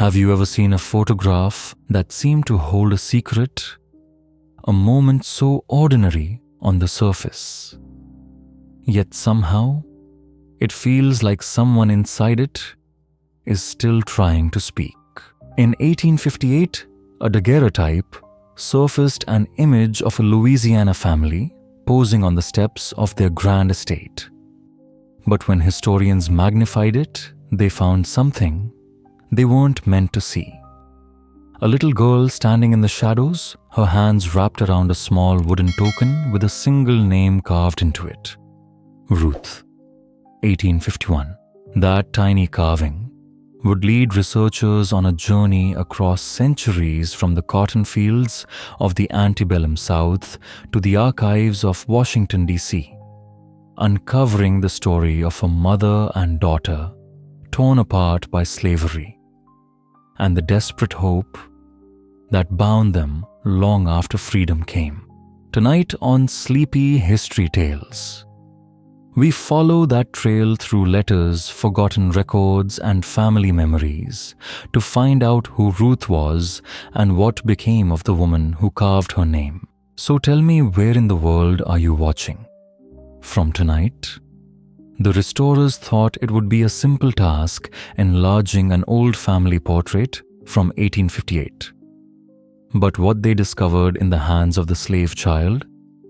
Have you ever seen a photograph that seemed to hold a secret? A moment so ordinary on the surface. Yet somehow, it feels like someone inside it is still trying to speak. In 1858, a daguerreotype surfaced an image of a Louisiana family posing on the steps of their grand estate. But when historians magnified it, they found something they weren't meant to see. A little girl standing in the shadows, her hands wrapped around a small wooden token with a single name carved into it. Ruth, 1851. That tiny carving would lead researchers on a journey across centuries from the cotton fields of the antebellum South to the archives of Washington, D.C., uncovering the story of a mother and daughter torn apart by slavery and the desperate hope that bound them long after freedom came. Tonight on Sleepy History Tales, we follow that trail through letters, forgotten records, and family memories to find out who Ruth was and what became of the woman who carved her name. So tell me, where in the world are you watching from tonight? The restorers thought it would be a simple task enlarging an old family portrait from 1858. But what they discovered in the hands of the slave child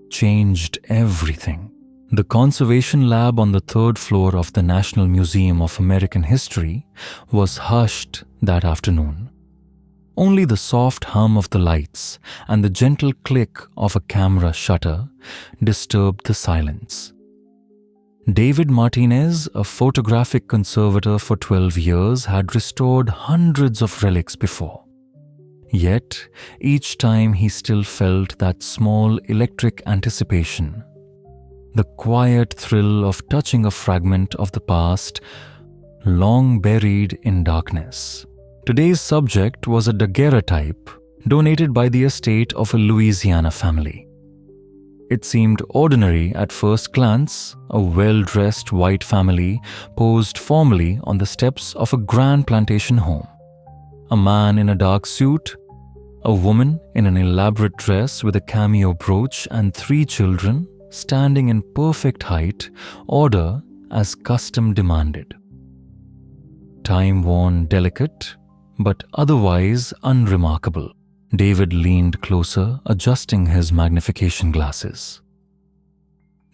changed everything. The conservation lab on the third floor of the National Museum of American History was hushed that afternoon. Only the soft hum of the lights and the gentle click of a camera shutter disturbed the silence. David Martinez, a photographic conservator for 12 years, had restored hundreds of relics before. Yet, each time he still felt that small electric anticipation, the quiet thrill of touching a fragment of the past long buried in darkness. Today's subject was a daguerreotype donated by the estate of a Louisiana family. It seemed ordinary at first glance, a well-dressed white family posed formally on the steps of a grand plantation home. A man in a dark suit, a woman in an elaborate dress with a cameo brooch, and 3 children standing in perfect height, order as custom demanded. Time-worn, delicate, but otherwise unremarkable. David leaned closer, adjusting his magnification glasses.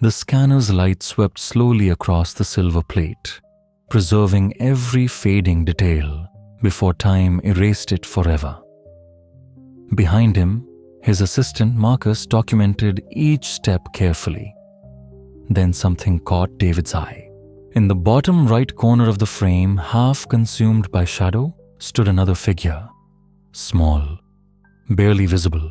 The scanner's light swept slowly across the silver plate, preserving every fading detail before time erased it forever. Behind him, his assistant Marcus documented each step carefully. Then something caught David's eye. In the bottom right corner of the frame, half consumed by shadow, stood another figure, small, barely visible.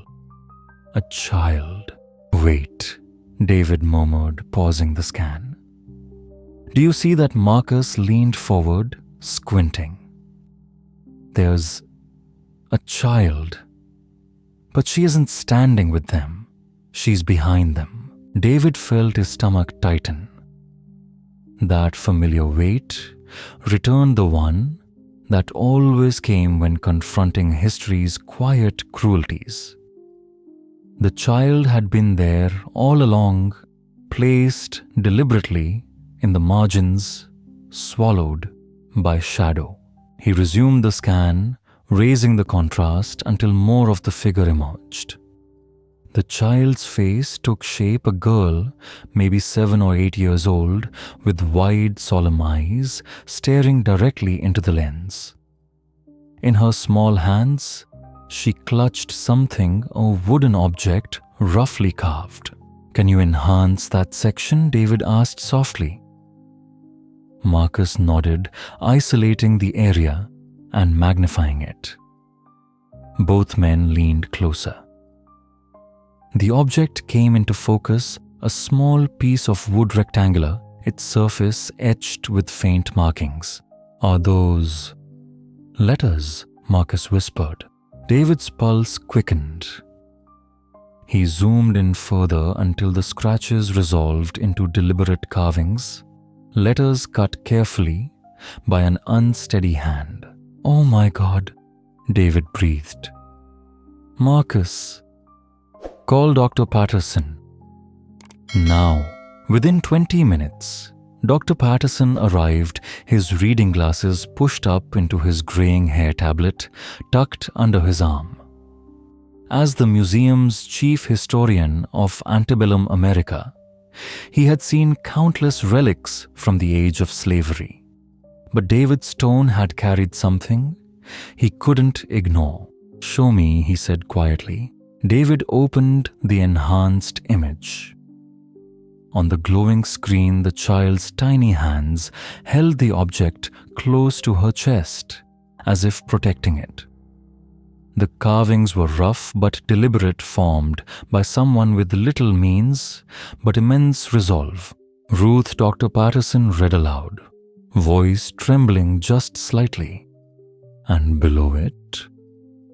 A child. Wait, David murmured, pausing the scan. Do you see that? Marcus leaned forward, squinting. There's a child. But she isn't standing with them. She's behind them. David felt his stomach tighten. That familiar weight returned, the one that always came when confronting history's quiet cruelties. The child had been there all along, placed deliberately in the margins, swallowed by shadow. He resumed the scan, raising the contrast until more of the figure emerged. The child's face took shape, a girl, maybe 7 or 8 years old, with wide, solemn eyes, staring directly into the lens. In her small hands, she clutched something, a wooden object, roughly carved. Can you enhance that section? David asked softly. Marcus nodded, isolating the area and magnifying it. Both men leaned closer. The object came into focus, a small piece of wood rectangular, its surface etched with faint markings. Are those letters? Marcus whispered. David's pulse quickened. He zoomed in further until the scratches resolved into deliberate carvings, letters cut carefully by an unsteady hand. "Oh my God," David breathed. "Marcus, call Dr. Patterson." Now, within 20 minutes, Dr. Patterson arrived, his reading glasses pushed up into his graying hair tablet tucked under his arm. As the museum's chief historian of antebellum America, he had seen countless relics from the age of slavery. But David's tone had carried something he couldn't ignore. "Show me," he said quietly. David opened the enhanced image. On the glowing screen, the child's tiny hands held the object close to her chest, as if protecting it. The carvings were rough but deliberate, formed by someone with little means but immense resolve. Ruth Dr. Patterson read aloud, voice trembling just slightly. "And below it,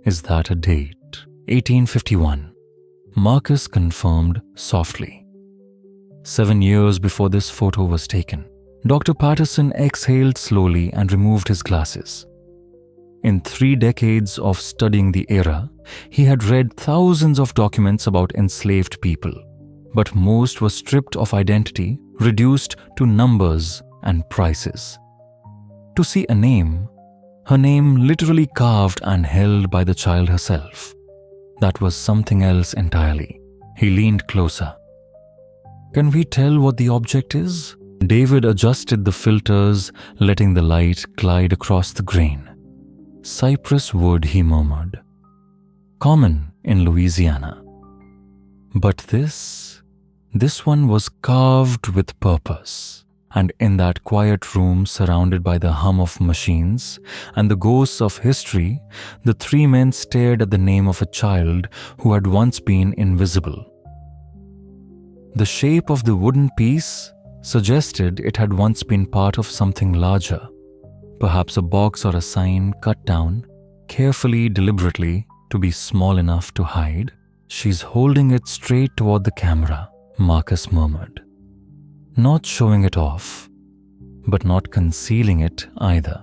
is that a date? 1851. Marcus confirmed softly. 7 years before this photo was taken. Dr. Patterson exhaled slowly and removed his glasses. In 3 decades of studying the era, he had read thousands of documents about enslaved people, but most were stripped of identity, reduced to numbers and prices. To see a name, her name literally carved and held by the child herself, that was something else entirely. He leaned closer. "Can we tell what the object is?" David adjusted the filters, letting the light glide across the grain. "Cypress wood," he murmured. "Common in Louisiana. But this one was carved with purpose." And in that quiet room, surrounded by the hum of machines and the ghosts of history, the 3 men stared at the name of a child who had once been invisible. The shape of the wooden piece suggested it had once been part of something larger, perhaps a box or a sign cut down, carefully, deliberately, to be small enough to hide. "She's holding it straight toward the camera," Marcus murmured. "Not showing it off, but not concealing it either.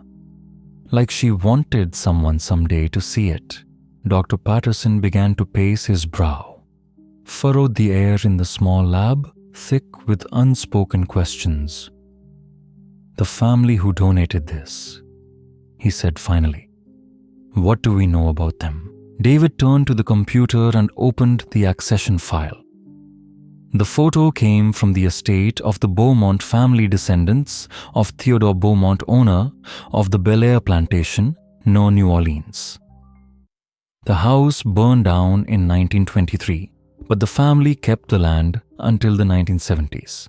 Like she wanted someone someday to see it." Dr. Patterson began to pace his brow, furrowed the air in the small lab, thick with unspoken questions. "The family who donated this," he said finally. "What do we know about them?" David turned to the computer and opened the accession file. The photo came from the estate of the Beaumont family, descendants of Theodore Beaumont, owner of the Bel Air plantation near New Orleans. The house burned down in 1923, but the family kept the land until the 1970s.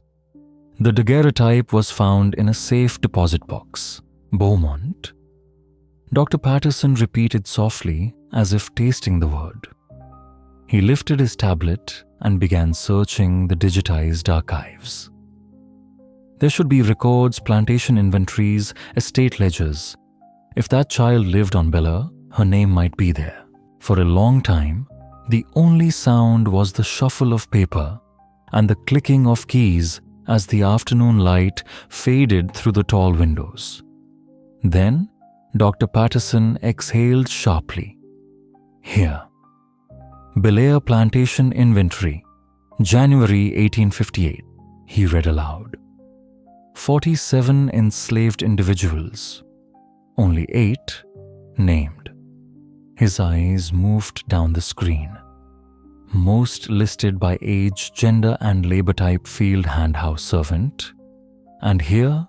The daguerreotype was found in a safe deposit box. "Beaumont?" Dr. Patterson repeated softly, as if tasting the word. He lifted his tablet and began searching the digitized archives. There should be records, plantation inventories, estate ledgers. If that child lived on Bel Air, her name might be there. For a long time, the only sound was the shuffle of paper and the clicking of keys as the afternoon light faded through the tall windows. Then, Dr. Patterson exhaled sharply. "Here. Bel Air Plantation Inventory, January 1858, he read aloud. 47 enslaved individuals, only 8 named. His eyes moved down the screen. Most listed by age, gender, and labor type: field hand house servant. And here,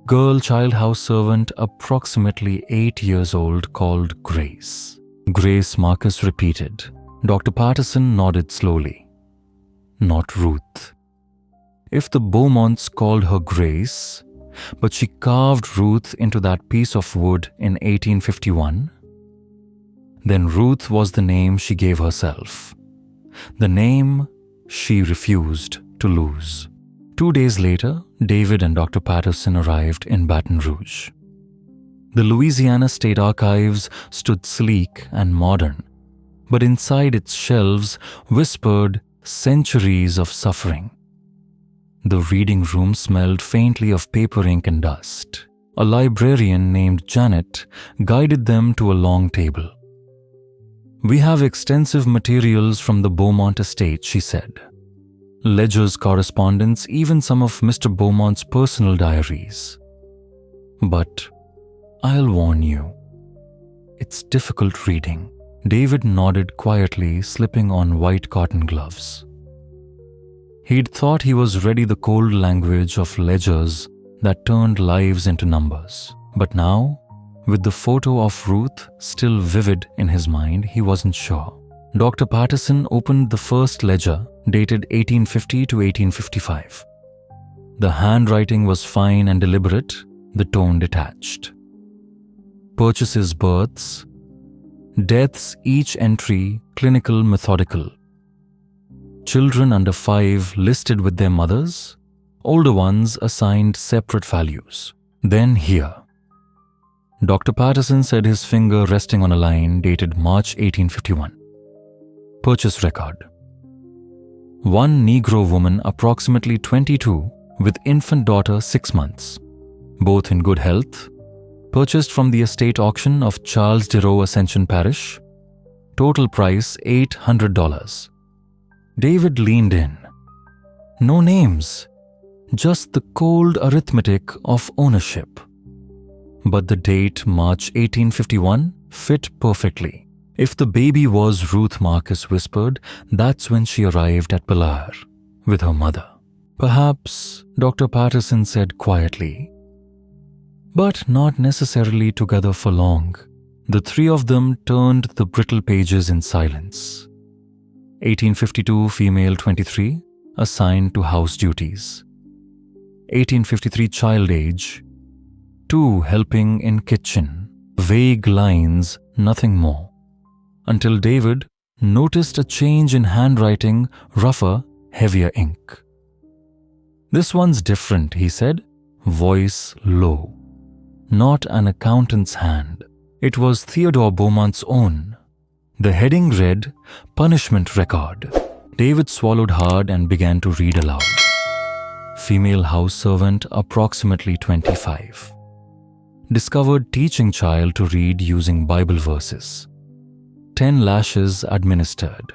girl child house servant approximately 8 years old called Grace. Grace, Marcus repeated. Dr. Patterson nodded slowly. Not Ruth. If the Beaumonts called her Grace, but she carved Ruth into that piece of wood in 1851, then Ruth was the name she gave herself. The name she refused to lose. 2 days later, David and Dr. Patterson arrived in Baton Rouge. The Louisiana State Archives stood sleek and modern, but inside its shelves whispered centuries of suffering. The reading room smelled faintly of paper, ink, and dust. A librarian named Janet guided them to a long table. "We have extensive materials from the Beaumont estate," she said. "Ledger's correspondence, even some of Mr. Beaumont's personal diaries. But I'll warn you, it's difficult reading." David nodded quietly, slipping on white cotton gloves. He'd thought he was ready the cold language of ledgers that turned lives into numbers. But now, with the photo of Ruth still vivid in his mind, he wasn't sure. Dr. Patterson opened the first ledger, dated 1850 to 1855. The handwriting was fine and deliberate, the tone detached. Purchases, births, deaths, each entry clinical, methodical. Children under 5 listed with their mothers, older ones assigned separate values. Then here. Dr. Patterson said, his finger resting on a line dated March 1851. Purchase record. One Negro woman, approximately 22, with infant daughter 6 months, both in good health, purchased from the estate auction of Charles Deroe, Ascension Parish. Total price $800. David leaned in. No names, just the cold arithmetic of ownership. But the date, March 1851, fit perfectly. If the baby was Ruth, Marcus whispered, that's when she arrived at Belair with her mother. Perhaps, Dr. Patterson said quietly, but not necessarily together for long. The three of them turned the brittle pages in silence. 1852, female 23, assigned to house duties. 1853, child age, 2 helping in kitchen. Vague lines, nothing more. Until David noticed a change in handwriting, rougher, heavier ink. "This one's different," he said, voice low. Not an accountant's hand. It was Theodore Beaumont's own. The heading read, "Punishment Record." David swallowed hard and began to read aloud. Female house servant, approximately 25. Discovered teaching child to read using Bible verses. 10 lashes administered.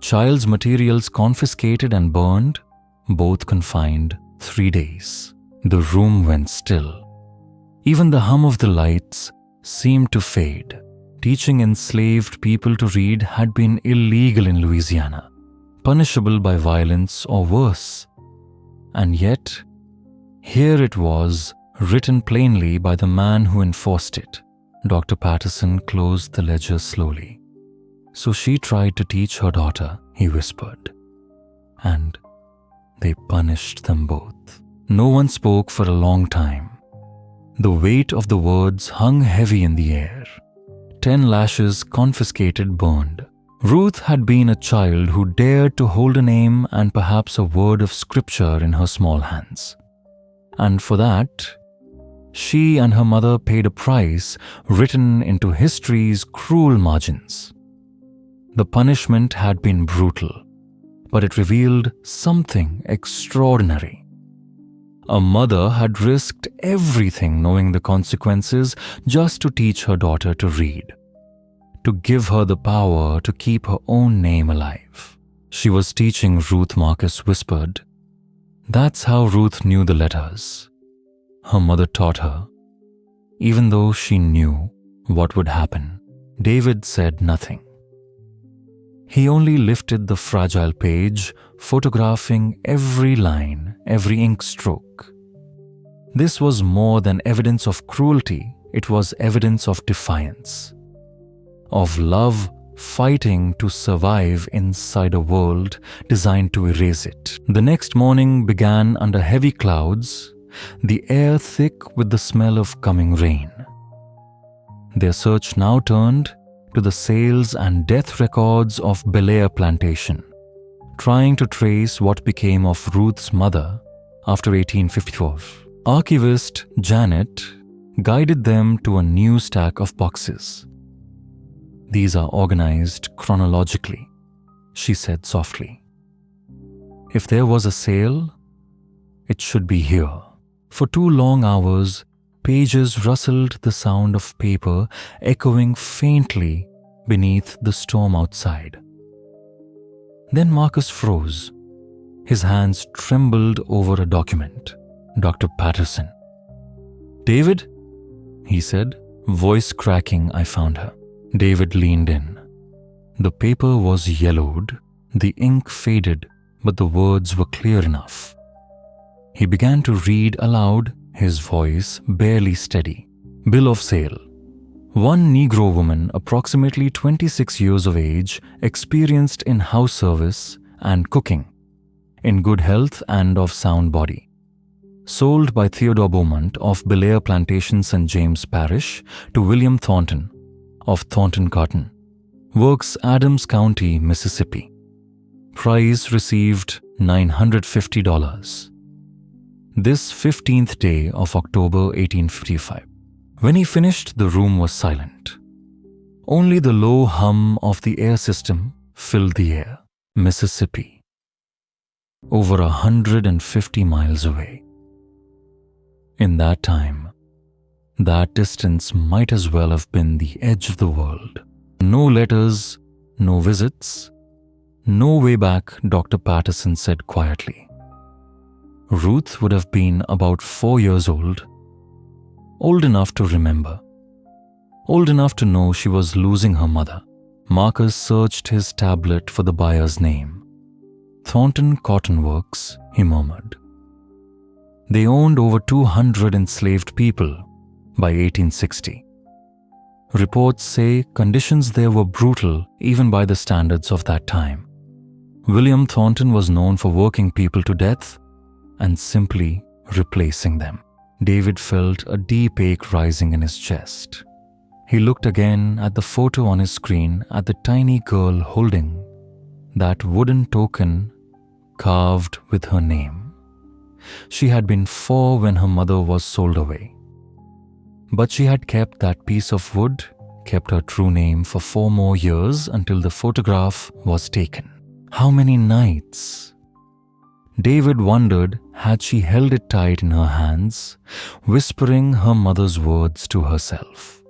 Child's materials confiscated and burned, both confined 3 days. The room went still. Even the hum of the lights seemed to fade. Teaching enslaved people to read had been illegal in Louisiana, punishable by violence or worse. And yet, here it was, written plainly by the man who enforced it. Dr. Patterson closed the ledger slowly. "So she tried to teach her daughter," he whispered. "And they punished them both." No one spoke for a long time. The weight of the words hung heavy in the air. 10 lashes confiscated, burned. Ruth had been a child who dared to hold a name and perhaps a word of scripture in her small hands. And for that, she and her mother paid a price written into history's cruel margins. The punishment had been brutal, but it revealed something extraordinary. A mother had risked everything, knowing the consequences, just to teach her daughter to read, to give her the power to keep her own name alive. She was teaching Ruth, Marcus whispered. That's how Ruth knew the letters. Her mother taught her, even though she knew what would happen. David said nothing. He only lifted the fragile page, photographing every line, every ink stroke. This was more than evidence of cruelty, it was evidence of defiance, of love fighting to survive inside a world designed to erase it. The next morning began under heavy clouds, the air thick with the smell of coming rain. Their search now turned to the sales and death records of Belair Plantation, trying to trace what became of Ruth's mother after 1854. Archivist Janet guided them to a new stack of boxes. These are organized chronologically, she said softly. If there was a sale, it should be here. For 2 long hours, pages rustled, the sound of paper echoing faintly beneath the storm outside. Then Marcus froze. His hands trembled over a document. Dr. Patterson. "David?" he said, voice cracking. I found her. David leaned in. The paper was yellowed, the ink faded, but the words were clear enough. He began to read aloud, his voice barely steady. Bill of sale. One Negro woman, approximately 26 years of age, experienced in house service and cooking, in good health and of sound body. Sold by Theodore Beaumont of Belair Plantation, St. James Parish, to William Thornton of Thornton Cotton. Works Adams County, Mississippi. Price received $950. This 15th day of October 1855. When he finished, the room was silent. Only the low hum of the air system filled the air. Mississippi. Over 150 miles away. In that time, that distance might as well have been the edge of the world. No letters, no visits, no way back, Dr. Patterson said quietly. Ruth would have been about 4 years old enough to remember, old enough to know she was losing her mother. Marcus searched his tablet for the buyer's name. Thornton Cotton Works, he murmured. They owned over 200 enslaved people by 1860. Reports say conditions there were brutal even by the standards of that time. William Thornton was known for working people to death and simply replacing them. David felt a deep ache rising in his chest. He looked again at the photo on his screen, at the tiny girl holding that wooden token carved with her name. She had been 4 when her mother was sold away. But she had kept that piece of wood, kept her true name for 4 more years until the photograph was taken. How many nights? David wondered, had she held it tight in her hands, whispering her mother's words to herself?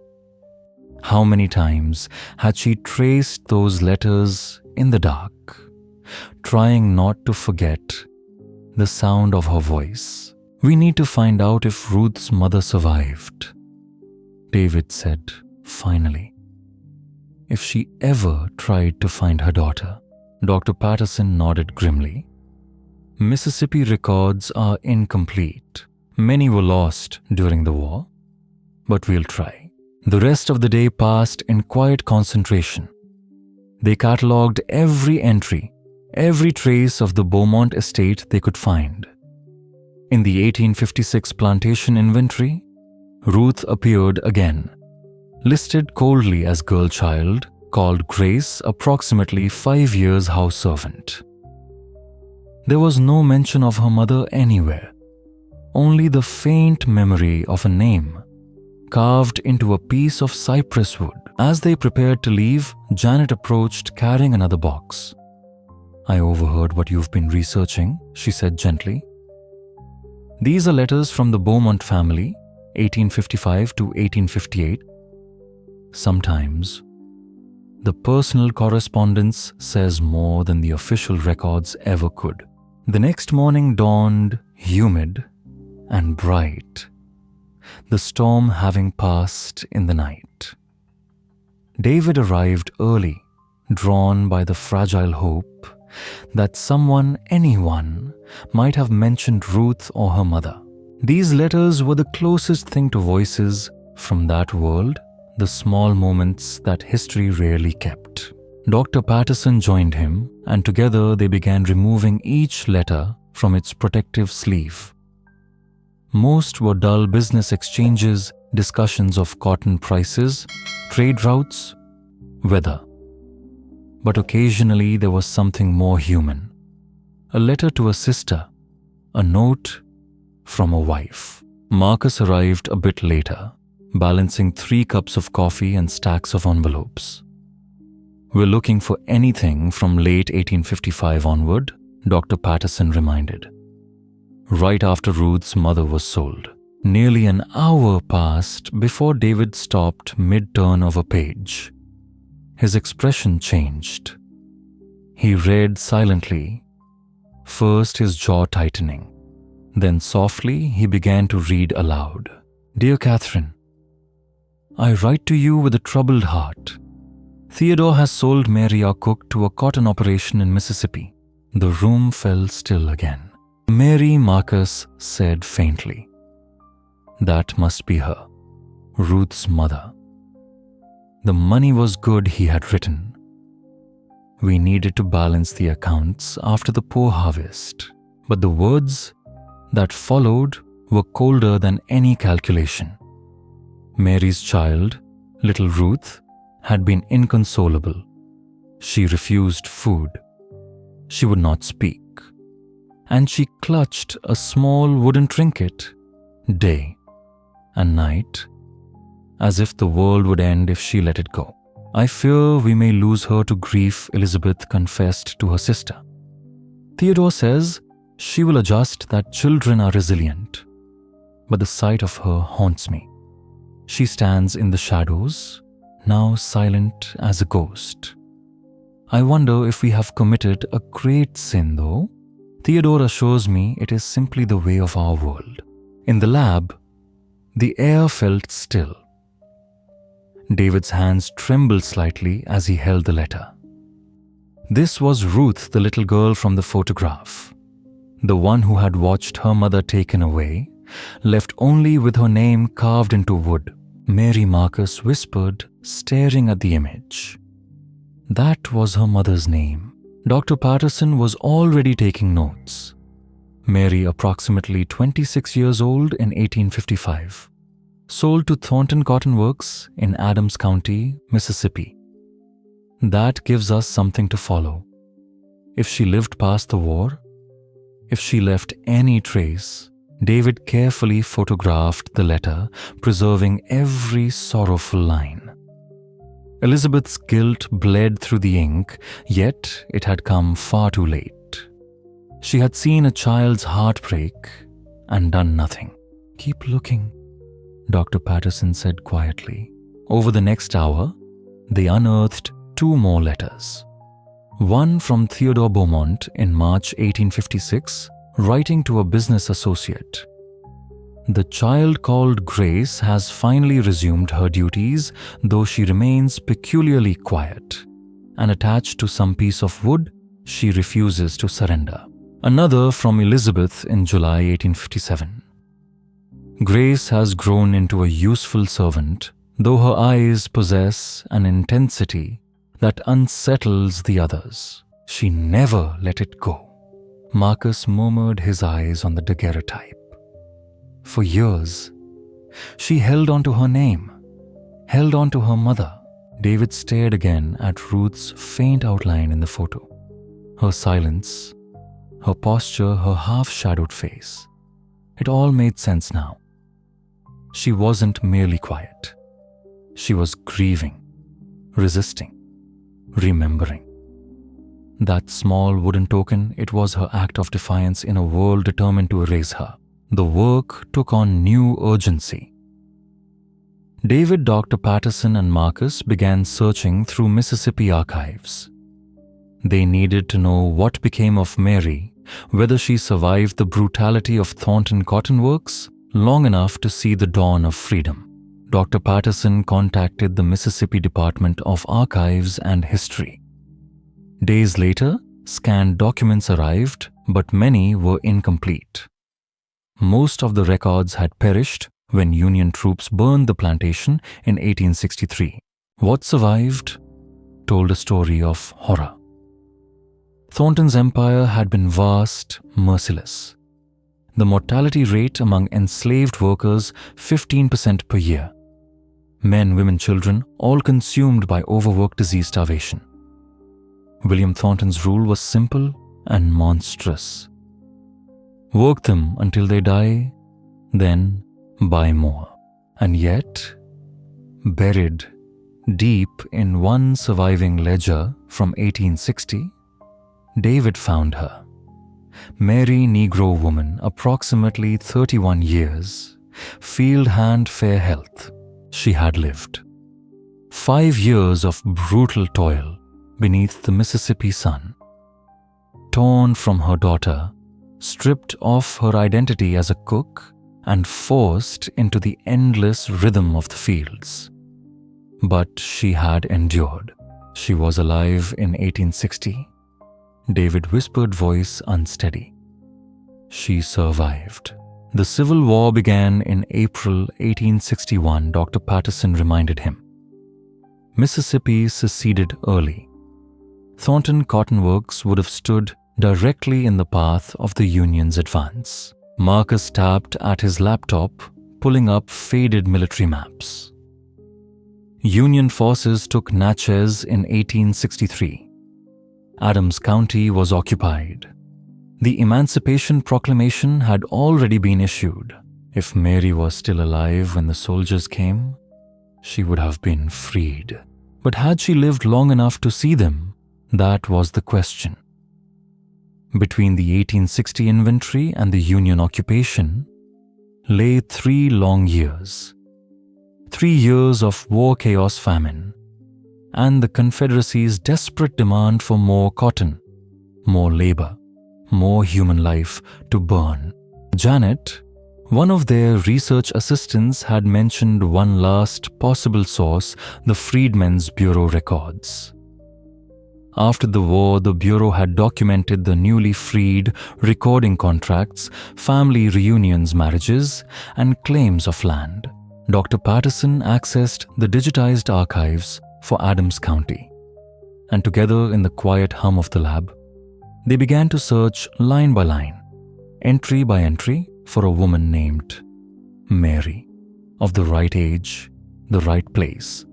How many times had she traced those letters in the dark, trying not to forget the sound of her voice? We need to find out if Ruth's mother survived, David said finally. If she ever tried to find her daughter. Dr. Patterson nodded grimly. Mississippi records are incomplete. Many were lost during the war, but we'll try. The rest of the day passed in quiet concentration. They catalogued every entry, every trace of the Beaumont estate they could find. In the 1856 plantation inventory, Ruth appeared again, listed coldly as girl child, called Grace, approximately 5 years house servant. There was no mention of her mother anywhere, only the faint memory of a name carved into a piece of cypress wood. As they prepared to leave, Janet approached carrying another box. I overheard what you've been researching, she said gently. These are letters from the Beaumont family, 1855 to 1858. Sometimes, the personal correspondence says more than the official records ever could. The next morning dawned humid and bright, the storm having passed in the night. David arrived early, drawn by the fragile hope that someone, anyone, might have mentioned Ruth or her mother. These letters were the closest thing to voices from that world, the small moments that history rarely kept. Dr. Patterson joined him, and together they began removing each letter from its protective sleeve. Most were dull business exchanges, discussions of cotton prices, trade routes, weather. But occasionally there was something more human. A letter to a sister, a note from a wife. Marcus arrived a bit later, balancing 3 cups of coffee and stacks of envelopes. We're looking for anything from late 1855 onward, Dr. Patterson reminded. Right after Ruth's mother was sold. Nearly an hour passed before David stopped mid-turn of a page. His expression changed. He read silently, first his jaw tightening. Then softly he began to read aloud. Dear Catherine, I write to you with a troubled heart. Theodore has sold Mary, our cook, to a cotton operation in Mississippi. The room fell still again. Mary, Marcus said faintly. That must be her, Ruth's mother. The money was good, he had written. We needed to balance the accounts after the poor harvest, but the words that followed were colder than any calculation. Mary's child, little Ruth, had been inconsolable. She refused food. She would not speak. And she clutched a small wooden trinket, day and night, as if the world would end if she let it go. I fear we may lose her to grief, Elizabeth confessed to her sister. Theodore says she will adjust, that children are resilient. But the sight of her haunts me. She stands in the shadows, now silent as a ghost. I wonder if we have committed a great sin, though. Theodore assures me it is simply the way of our world. In the lab, the air felt still. David's hands trembled slightly as he held the letter. This was Ruth, the little girl from the photograph, the one who had watched her mother taken away, left only with her name carved into wood. Mary, Marcus whispered, staring at the image. That was her mother's name. Dr. Patterson was already taking notes. Mary, approximately 26 years old in 1855, sold to Thornton Cotton Works in Adams County, Mississippi. That gives us something to follow. If she lived past the war, if she left any trace, David carefully photographed the letter, preserving every sorrowful line. Elizabeth's guilt bled through the ink, yet it had come far too late. She had seen a child's heart break and done nothing. Keep looking, Dr. Patterson said quietly. Over the next hour, they unearthed 2 more letters. One from Theodore Beaumont in March 1856, writing to a business associate. The child called Grace has finally resumed her duties, though she remains peculiarly quiet, and attached to some piece of wood, she refuses to surrender. Another from Elizabeth in July 1857. Grace has grown into a useful servant, though her eyes possess an intensity that unsettles the others. She never let it go. Marcus murmured his eyes on the daguerreotype. For years, she held on to her name, held on to her mother. David stared again at Ruth's faint outline in the photo. Her silence, her posture, her half-shadowed face. It all made sense now. She wasn't merely quiet. She was grieving, resisting, remembering. That small wooden token, it was her act of defiance in a world determined to erase her. The work took on new urgency. David, Dr. Patterson, and Marcus began searching through Mississippi archives. They needed to know what became of Mary, whether she survived the brutality of Thornton Cotton Works long enough to see the dawn of freedom. Dr. Patterson contacted the Mississippi Department of Archives and History. Days later, scanned documents arrived, but many were incomplete. Most of the records had perished when Union troops burned the plantation in 1863. What survived told a story of horror. Thornton's empire had been vast, merciless. The mortality rate among enslaved workers 15% per year. Men, women, children, all consumed by overwork, disease, starvation. William Thornton's rule was simple and monstrous. Work them until they die, then buy more. And yet, buried deep in one surviving ledger from 1860, David found her. Mary, Negro woman, approximately 31 years, field hand fair health she had lived. 5 years of brutal toil beneath the Mississippi sun. Torn from her daughter, stripped of her identity as a cook, and forced into the endless rhythm of the fields. But she had endured. She was alive in 1860. David whispered, voice unsteady. She survived. The Civil War began in April 1861, Dr. Patterson reminded him. Mississippi seceded early. Thornton Cotton Works would have stood directly in the path of the Union's advance. Marcus tapped at his laptop, pulling up faded military maps. Union forces took Natchez in 1863. Adams County was occupied. The Emancipation Proclamation had already been issued. If Mary was still alive when the soldiers came, she would have been freed. But had she lived long enough to see them? That was the question. Between the 1860 inventory and the Union occupation lay 3 long years. 3 years of war chaos famine, and the Confederacy's desperate demand for more cotton, more labor, more human life to burn. Janet, one of their research assistants, had mentioned one last possible source, the Freedmen's Bureau records. After the war, the Bureau had documented the newly freed recording contracts, family reunions, marriages, and claims of land. Dr. Patterson accessed the digitized archives for Adams County, and together in the quiet hum of the lab, they began to search line by line, entry by entry, for a woman named Mary, of the right age, the right place.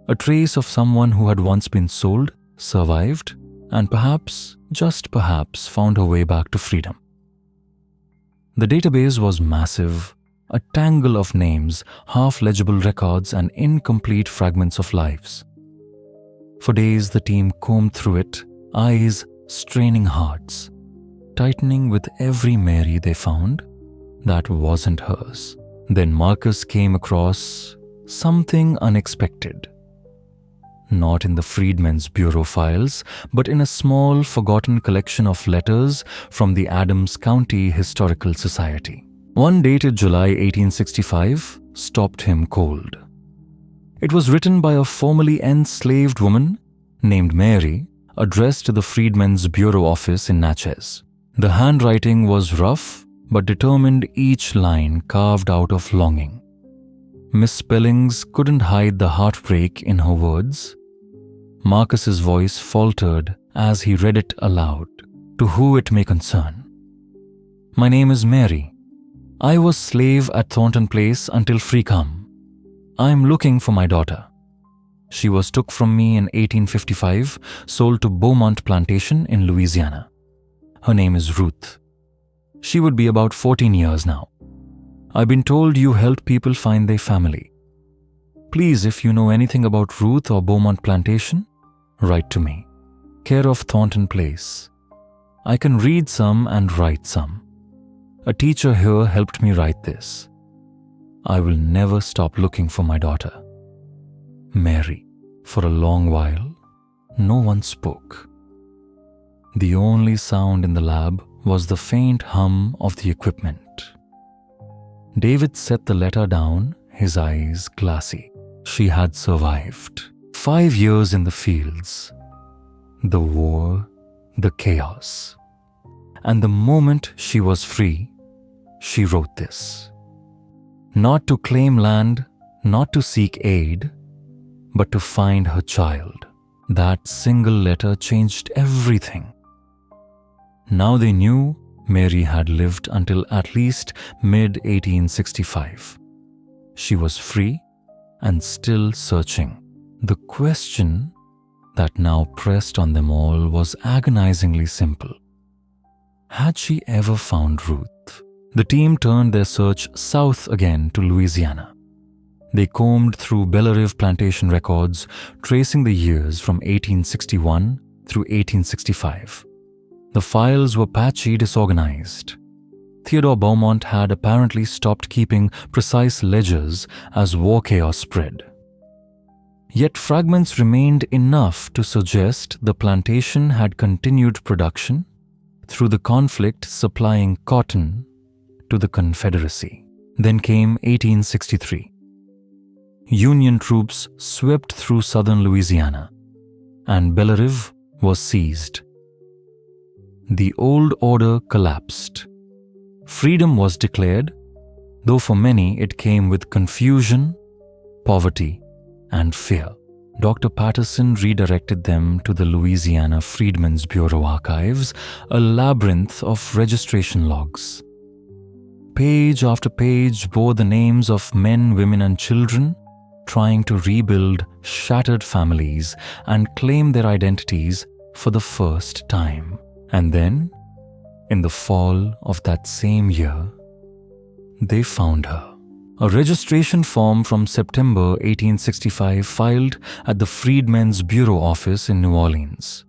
A trace of someone who had once been sold, survived, and perhaps, just perhaps, found her way back to freedom. The database was massive, a tangle of names, half-legible records, and incomplete fragments of lives. For days the team combed through it, eyes straining, hearts tightening with every Mary they found that wasn't hers. Then Marcus came across something unexpected. Not in the Freedmen's Bureau files, but in a small, forgotten collection of letters from the Adams County Historical Society. One dated July 1865 stopped him cold. It was written by a formerly enslaved woman named Mary, addressed to the Freedmen's Bureau office in Natchez. The handwriting was rough, but determined, each line carved out of longing. Misspellings couldn't hide the heartbreak in her words. Marcus's voice faltered as he read it aloud. To who it may concern. My name is Mary. I was slave at Thornton Place until free come. I am looking for my daughter. She was took from me in 1855, sold to Beaumont Plantation in Louisiana. Her name is Ruth. She would be about 14 years now. I've been told you help people find their family. Please, if you know anything about Ruth or Beaumont Plantation, write to me. Care of Thornton Place. I can read some and write some. A teacher here helped me write this. I will never stop looking for my daughter. Mary. For a long while, no one spoke. The only sound in the lab was the faint hum of the equipment. David set the letter down, his eyes glassy. She had survived. 5 years in the fields. The war, the chaos. And the moment she was free, she wrote this. Not to claim land, not to seek aid, but to find her child. That single letter changed everything. Now they knew Mary had lived until at least mid-1865. She was free and still searching. The question that now pressed on them all was agonizingly simple. Had she ever found Ruth? The team turned their search south again to Louisiana. They combed through Bellerive plantation records, tracing the years from 1861 through 1865. The files were patchy, disorganized. Theodore Beaumont had apparently stopped keeping precise ledgers as war chaos spread. Yet fragments remained enough to suggest the plantation had continued production through the conflict supplying cotton to the Confederacy. Then came 1863. Union troops swept through southern Louisiana, and Bellerive was seized. The old order collapsed. Freedom was declared, though for many it came with confusion, poverty, and fear. Dr. Patterson redirected them to the Louisiana Freedmen's Bureau archives, a labyrinth of registration logs. Page after page bore the names of men, women, and children trying to rebuild shattered families and claim their identities for the first time. And then, in the fall of that same year, they found her. A registration form from September 1865 filed at the Freedmen's Bureau office in New Orleans.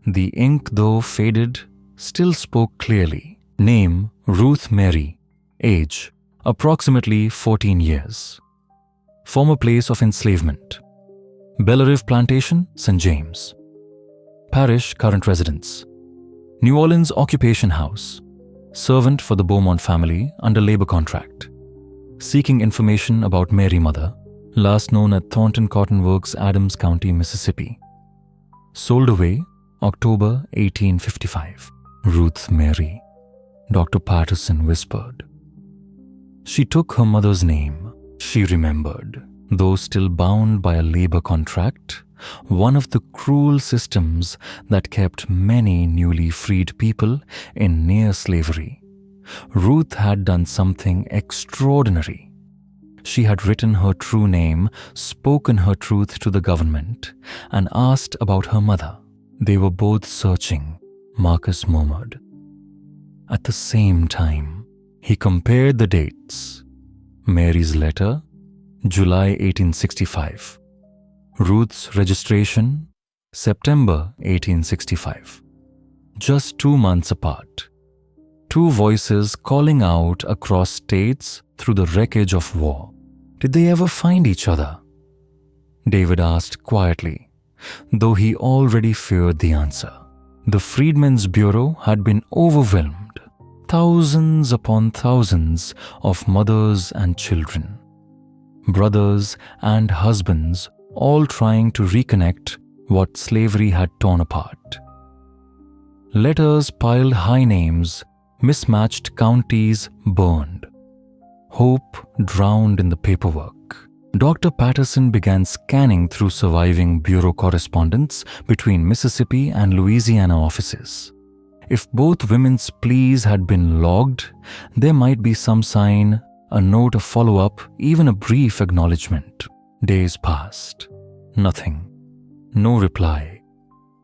The ink, though faded, still spoke clearly. Name, Ruth Mary. Age, approximately 14 years. Former place of enslavement, Bellerive Plantation, St. James. Parish, current residence, New Orleans Occupation House. Servant for the Beaumont family under labor contract. Seeking information about Mary Mother, last known at Thornton Cotton Works, Adams County, Mississippi. Sold away, October 1855. Ruth Mary, Dr. Patterson whispered. She took her mother's name. She remembered, though still bound by a labor contract, one of the cruel systems that kept many newly freed people in near slavery. Ruth had done something extraordinary. She had written her true name, spoken her truth to the government, and asked about her mother. They were both searching, Marcus murmured. At the same time, he compared the dates. Mary's letter, July 1865. Ruth's registration, September 1865. Just 2 months apart. Two voices calling out across states through the wreckage of war. Did they ever find each other? David asked quietly, though he already feared the answer. The Freedmen's Bureau had been overwhelmed. Thousands upon thousands of mothers and children, brothers and husbands, all trying to reconnect what slavery had torn apart. Letters piled high, names, mismatched counties burned. Hope drowned in the paperwork. Dr. Patterson began scanning through surviving bureau correspondence between Mississippi and Louisiana offices. If both women's pleas had been logged, there might be some sign, a note of follow-up, even a brief acknowledgement. Days passed. Nothing. No reply.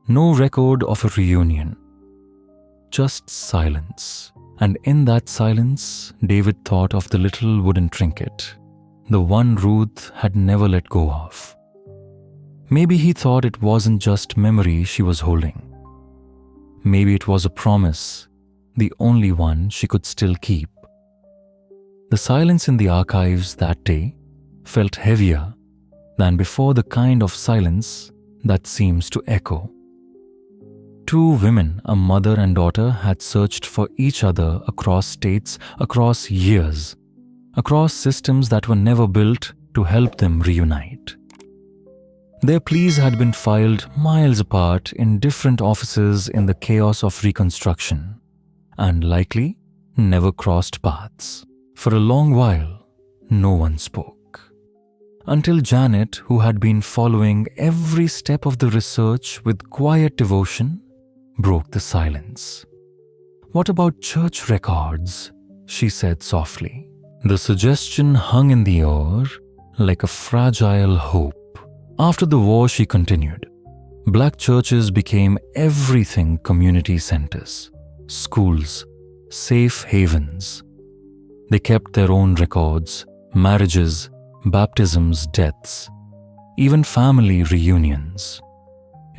No record of a reunion. Just silence. And in that silence, David thought of the little wooden trinket, the one Ruth had never let go of. Maybe he thought it wasn't just memory she was holding. Maybe it was a promise, the only one she could still keep. The silence in the archives that day felt heavier than before, the kind of silence that seems to echo. Two women, a mother and daughter, had searched for each other across states, across years, across systems that were never built to help them reunite. Their pleas had been filed miles apart in different offices in the chaos of reconstruction, and likely never crossed paths. For a long while, no one spoke. Until Janet, who had been following every step of the research with quiet devotion, broke the silence. "What about church records?" she said softly. The suggestion hung in the air like a fragile hope. After the war, she continued, black churches became everything: community centers, schools, safe havens. They kept their own records, marriages, baptisms, deaths, even family reunions.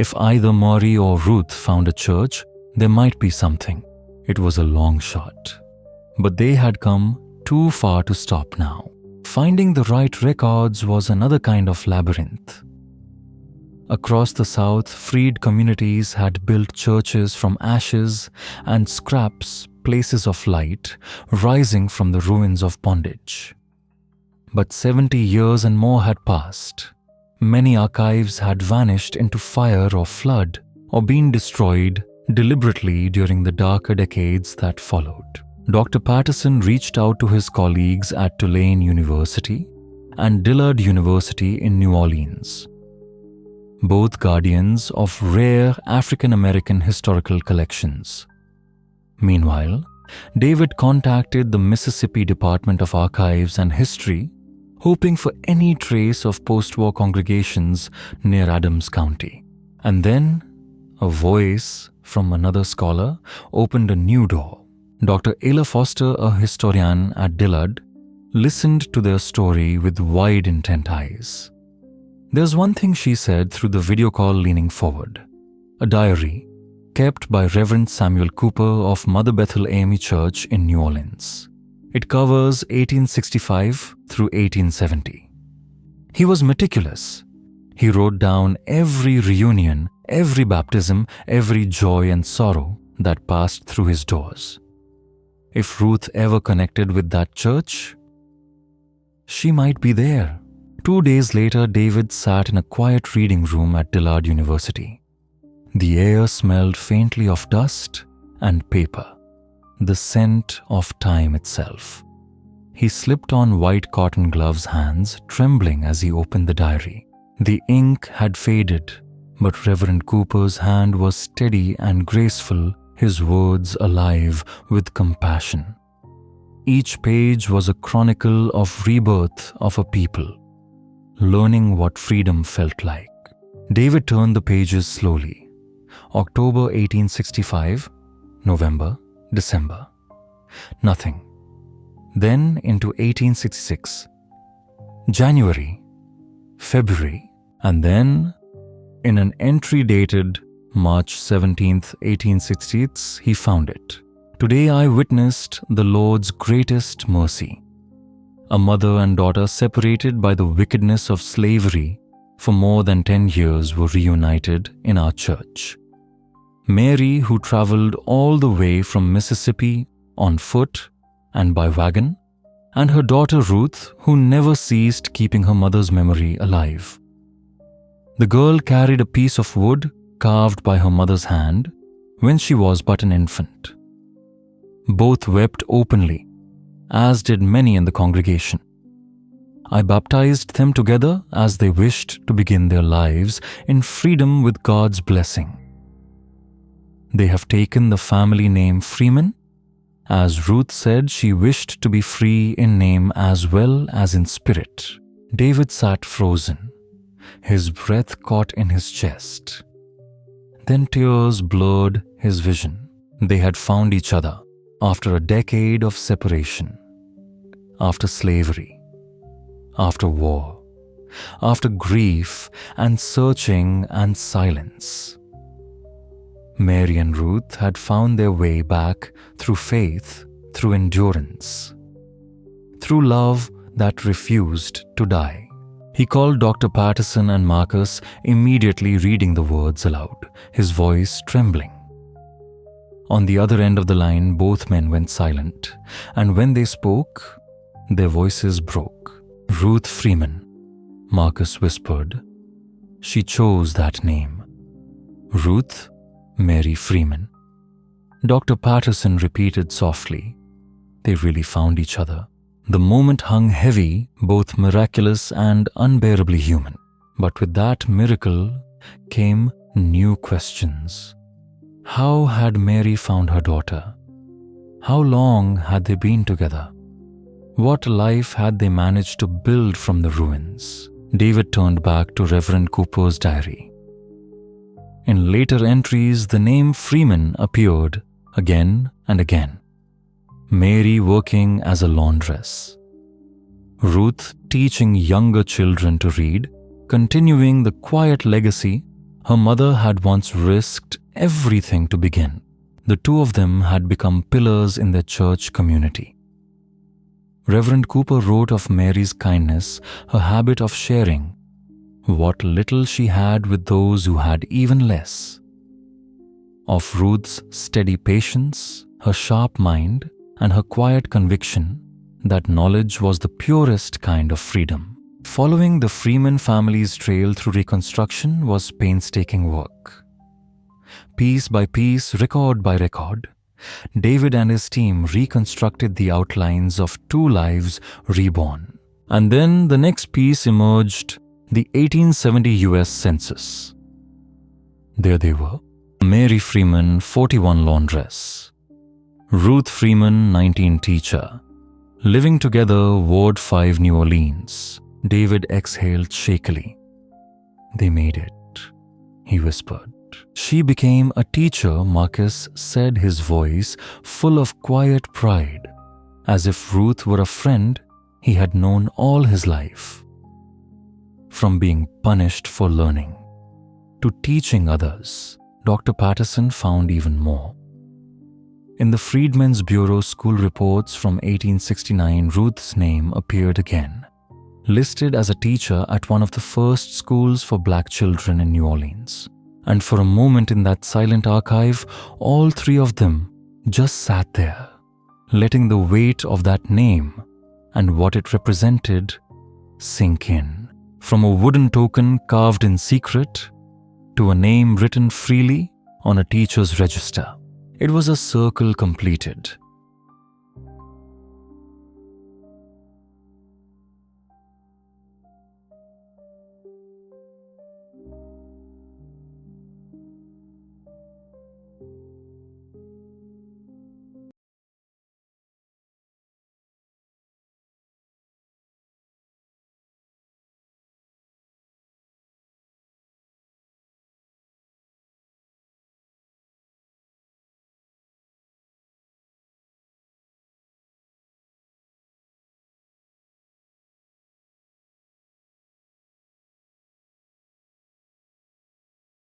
If either Maury or Ruth found a church, there might be something. It was a long shot, But they had come too far to stop now. Finding the right records was another kind of labyrinth. Across the South, freed communities had built churches from ashes and scraps, places of light, rising from the ruins of bondage. But 70 years and more had passed. Many archives had vanished into fire or flood, or been destroyed deliberately during the darker decades that followed. Dr. Patterson reached out to his colleagues at Tulane University and Dillard University in New Orleans, both guardians of rare African American historical collections. Meanwhile, David contacted the Mississippi Department of Archives and History, hoping for any trace of post-war congregations near Adams County. And then, a voice from another scholar opened a new door. Dr. Ayla Foster, a historian at Dillard, listened to their story with wide intent eyes. There's one thing she said through the video call leaning forward. A diary kept by Reverend Samuel Cooper of Mother Bethel AME Church in New Orleans. It covers 1865 through 1870. He was meticulous. He wrote down every reunion, every baptism, every joy and sorrow that passed through his doors. If Ruth ever connected with that church, she might be there. 2 days later, David sat in a quiet reading room at Dillard University. The air smelled faintly of dust and paper, the scent of time itself. He slipped on white cotton gloves, hands trembling as he opened the diary. The ink had faded, but Reverend Cooper's hand was steady and graceful, his words alive with compassion. Each page was a chronicle of rebirth of a people, learning what freedom felt like. David turned the pages slowly. October 1865, November, December. Nothing. Then into 1866. January, February, and then, in an entry dated March 17th, 1868, he found it. Today I witnessed the Lord's greatest mercy. A mother and daughter separated by the wickedness of slavery for more than 10 years were reunited in our church. Mary, who traveled all the way from Mississippi on foot and by wagon, and her daughter Ruth, who never ceased keeping her mother's memory alive. The girl carried a piece of wood carved by her mother's hand when she was but an infant. Both wept openly, as did many in the congregation. I baptized them together as they wished to begin their lives in freedom with God's blessing. They have taken the family name Freeman, as Ruth said she wished to be free in name as well as in spirit. David sat frozen, his breath caught in his chest. Then tears blurred his vision. They had found each other after a decade of separation, after slavery, after war, after grief and searching and silence. Mary and Ruth had found their way back through faith, through endurance, through love that refused to die. He called Dr. Patterson and Marcus, immediately reading the words aloud, his voice trembling. On the other end of the line, both men went silent, and when they spoke, their voices broke. Ruth Freeman, Marcus whispered. She chose that name. Ruth Mary Freeman. Dr. Patterson repeated softly. They really found each other. The moment hung heavy, both miraculous and unbearably human. But with that miracle came new questions. How had Mary found her daughter? How long had they been together? What life had they managed to build from the ruins? David turned back to Reverend Cooper's diary. In later entries, the name Freeman appeared again and again. Mary working as a laundress. Ruth teaching younger children to read, continuing the quiet legacy her mother had once risked everything to begin. The two of them had become pillars in their church community. Reverend Cooper wrote of Mary's kindness, her habit of sharing what little she had with those who had even less, of Ruth's steady patience, her sharp mind, and her quiet conviction that knowledge was the purest kind of freedom. Following the Freeman family's trail through Reconstruction was painstaking work. Piece by piece, record by record, David and his team reconstructed the outlines of two lives reborn. And then the next piece emerged, the 1870 US Census. There they were. Mary Freeman, 41 laundress. Ruth Freeman, 19 teacher. Living together, Ward 5, New Orleans. David exhaled shakily. They made it, he whispered. She became a teacher, Marcus said, his voice full of quiet pride, as if Ruth were a friend he had known all his life. From being punished for learning to teaching others, Dr. Patterson found even more. In the Freedmen's Bureau school reports from 1869, Ruth's name appeared again, listed as a teacher at one of the first schools for black children in New Orleans. And for a moment in that silent archive, all three of them just sat there, letting the weight of that name and what it represented sink in. From a wooden token carved in secret to a name written freely on a teacher's register. It was a circle completed,